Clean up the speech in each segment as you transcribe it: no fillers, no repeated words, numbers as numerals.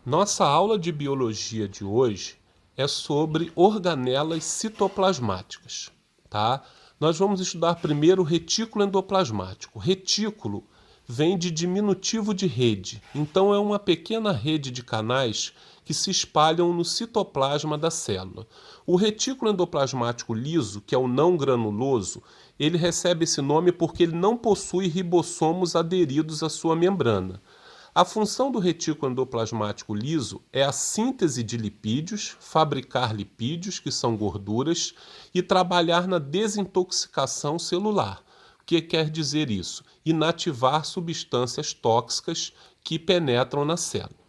Nossa aula de biologia de hoje é sobre organelas citoplasmáticas, tá? Nós vamos estudar primeiro o retículo endoplasmático. Retículo vem de diminutivo de rede, então é uma pequena rede de canais que se espalham no citoplasma da célula. O retículo endoplasmático liso, que é o não granuloso, ele recebe esse nome porque ele não possui ribossomos aderidos à sua membrana. A função do retículo endoplasmático liso é a síntese de lipídios, fabricar lipídios, que são gorduras, e trabalhar na desintoxicação celular. O que quer dizer isso? Inativar substâncias tóxicas que penetram na célula.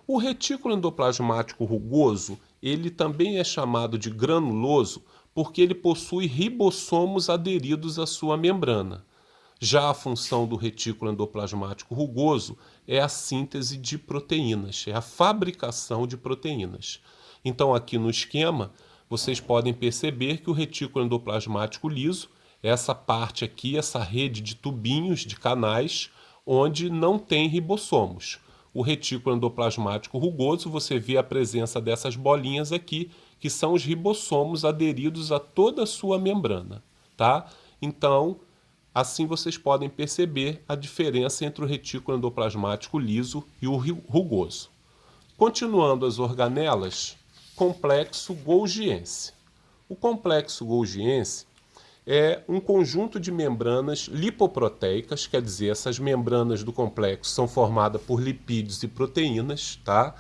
O retículo endoplasmático rugoso, ele também é chamado de granuloso porque ele possui ribossomos aderidos à sua membrana. Já a função do retículo endoplasmático rugoso é a síntese de proteínas, é a fabricação de proteínas. Então, aqui no esquema, vocês podem perceber que o retículo endoplasmático liso é essa parte aqui, essa rede de tubinhos, de canais, onde não tem ribossomos. O retículo endoplasmático rugoso, você vê a presença dessas bolinhas aqui, que são os ribossomos aderidos a toda a sua membrana, tá? Então, assim vocês podem perceber a diferença entre o retículo endoplasmático liso e o rugoso. Continuando as organelas, complexo golgiense. O complexo golgiense é um conjunto de membranas lipoproteicas, quer dizer, essas membranas do complexo são formadas por lipídios e proteínas, tá?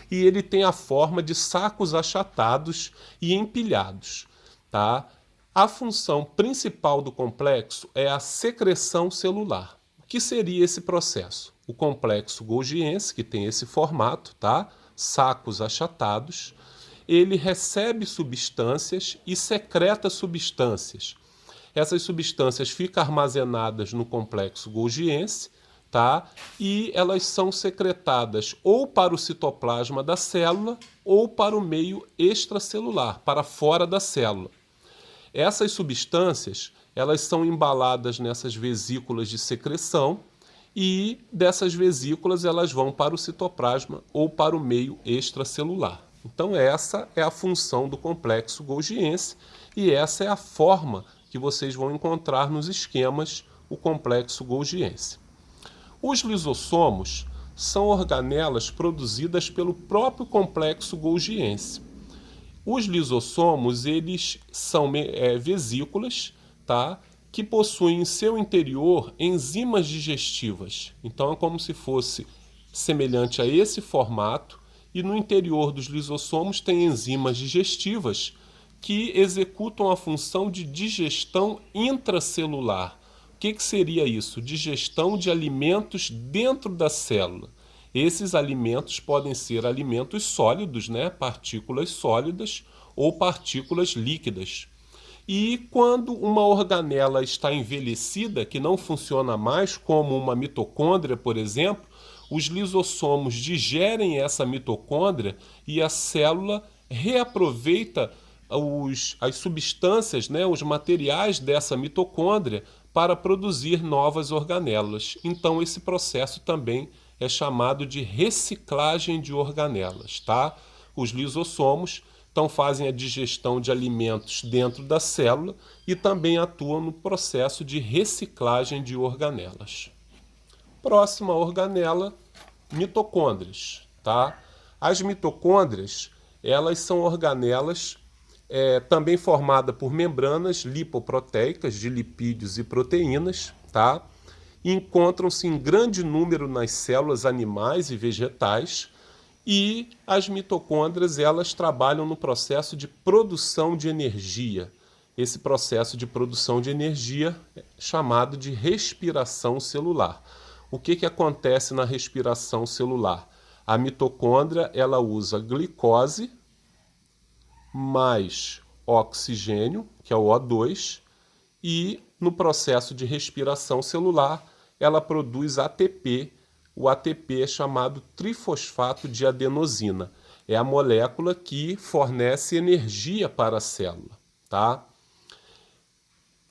E ele tem a forma de sacos achatados e empilhados, tá? A função principal do complexo é a secreção celular. O que seria esse processo? O complexo golgiense, que tem esse formato, tá? Sacos achatados, ele recebe substâncias e secreta substâncias. Essas substâncias ficam armazenadas no complexo golgiense, tá? E elas são secretadas ou para o citoplasma da célula ou para o meio extracelular, para fora da célula. Essas substâncias, elas são embaladas nessas vesículas de secreção e dessas vesículas elas vão para o citoplasma ou para o meio extracelular. Então essa é a função do complexo golgiense e essa é a forma que vocês vão encontrar nos esquemas o complexo golgiense. Os lisossomos são organelas produzidas pelo próprio complexo golgiense. Os lisossomos, eles são vesículas, tá? Que possuem em seu interior enzimas digestivas. Então é como se fosse semelhante a esse formato, e no interior dos lisossomos tem enzimas digestivas que executam a função de digestão intracelular. O que seria isso? Digestão de alimentos dentro da célula. Esses alimentos podem ser alimentos sólidos, né? Partículas sólidas ou partículas líquidas. E quando uma organela está envelhecida, que não funciona mais, como uma mitocôndria, por exemplo, os lisossomos digerem essa mitocôndria e a célula reaproveita as substâncias, né, os materiais dessa mitocôndria para produzir novas organelas. Então esse processo também é chamado de reciclagem de organelas, tá? Os lisossomos então fazem a digestão de alimentos dentro da célula e também atuam no processo de reciclagem de organelas. Próxima organela, mitocôndrias, tá? As mitocôndrias, elas são organelas também formadas por membranas lipoproteicas de lipídios e proteínas, tá? E encontram-se em grande número nas células animais e vegetais, e as mitocôndrias, elas trabalham no processo de produção de energia. Esse processo de produção de energia é chamado de respiração celular. O que acontece na respiração celular? A mitocôndria, ela usa glicose mais oxigênio, que é o O2, e no processo de respiração celular, ela produz ATP. O ATP é chamado trifosfato de adenosina. É a molécula que fornece energia para a célula, tá?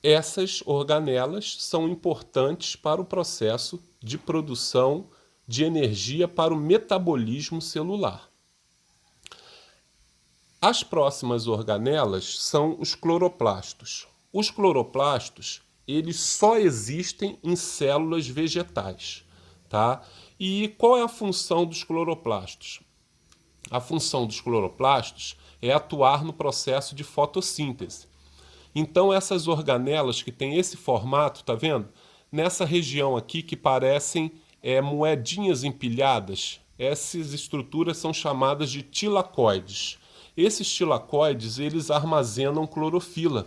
Essas organelas são importantes para o processo de produção de energia para o metabolismo celular. As próximas organelas são os cloroplastos. Os cloroplastos, eles só existem em células vegetais, tá? E qual é a função dos cloroplastos? A função dos cloroplastos é atuar no processo de fotossíntese. Então essas organelas que têm esse formato, tá vendo? Nessa região aqui que parecem moedinhas empilhadas, essas estruturas são chamadas de tilacoides. Esses tilacoides, eles armazenam clorofila.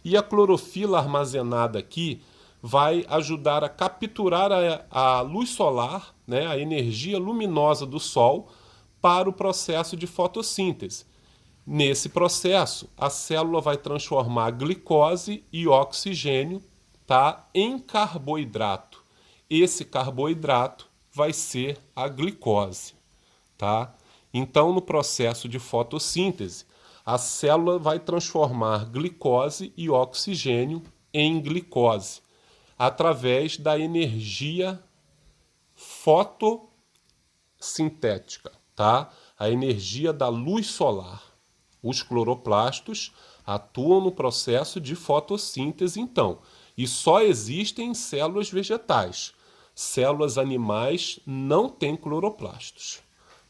E a clorofila armazenada aqui vai ajudar a capturar a luz solar, né, a energia luminosa do Sol, para o processo de fotossíntese. Nesse processo, a célula vai transformar glicose e oxigênio, tá, em carboidrato. Esse carboidrato vai ser a glicose, tá? Então, no processo de fotossíntese, a célula vai transformar glicose e oxigênio em glicose, através da energia fotossintética, tá? A energia da luz solar. Os cloroplastos atuam no processo de fotossíntese, então, e só existem em células vegetais. Células animais não têm cloroplastos.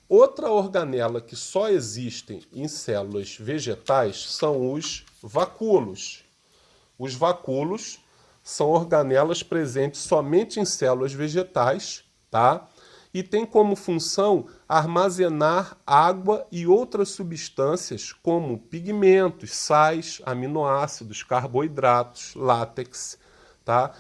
Outra organela que só existem em células vegetais são os vacúolos. Os vacúolos são organelas presentes somente em células vegetais, tá? E tem como função armazenar água e outras substâncias como pigmentos, sais, aminoácidos, carboidratos, látex, tá?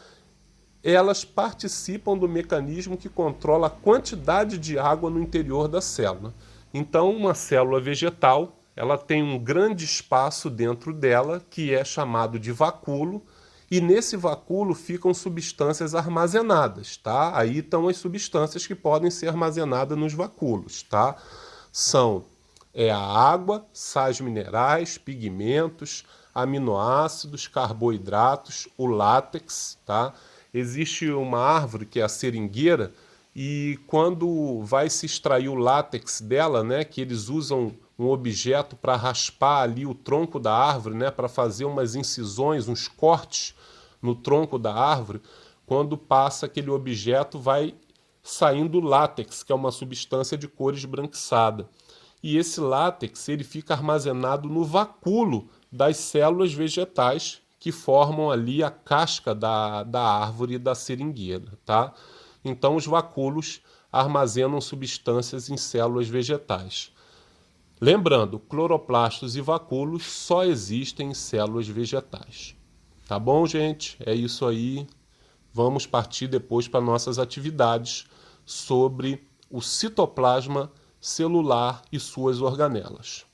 Elas participam do mecanismo que controla a quantidade de água no interior da célula. Então, uma célula vegetal, ela tem um grande espaço dentro dela, que é chamado de vacúolo, e nesse vacúolo ficam substâncias armazenadas, tá? Aí estão as substâncias que podem ser armazenadas nos vacúolos, tá? São a água, sais minerais, pigmentos, aminoácidos, carboidratos, o látex, tá? Existe uma árvore que é a seringueira e quando vai se extrair o látex dela, né, que eles usam um objeto para raspar ali o tronco da árvore, né, para fazer umas incisões, uns cortes no tronco da árvore, quando passa aquele objeto vai saindo látex, que é uma substância de cor esbranquiçada. E esse látex ele fica armazenado no vacúolo das células vegetais que formam ali a casca da árvore e da seringueira, tá? Então, os vacúolos armazenam substâncias em células vegetais. Lembrando, cloroplastos e vacúolos só existem em células vegetais. Tá bom, gente? É isso aí. Vamos partir depois para nossas atividades sobre o citoplasma celular e suas organelas.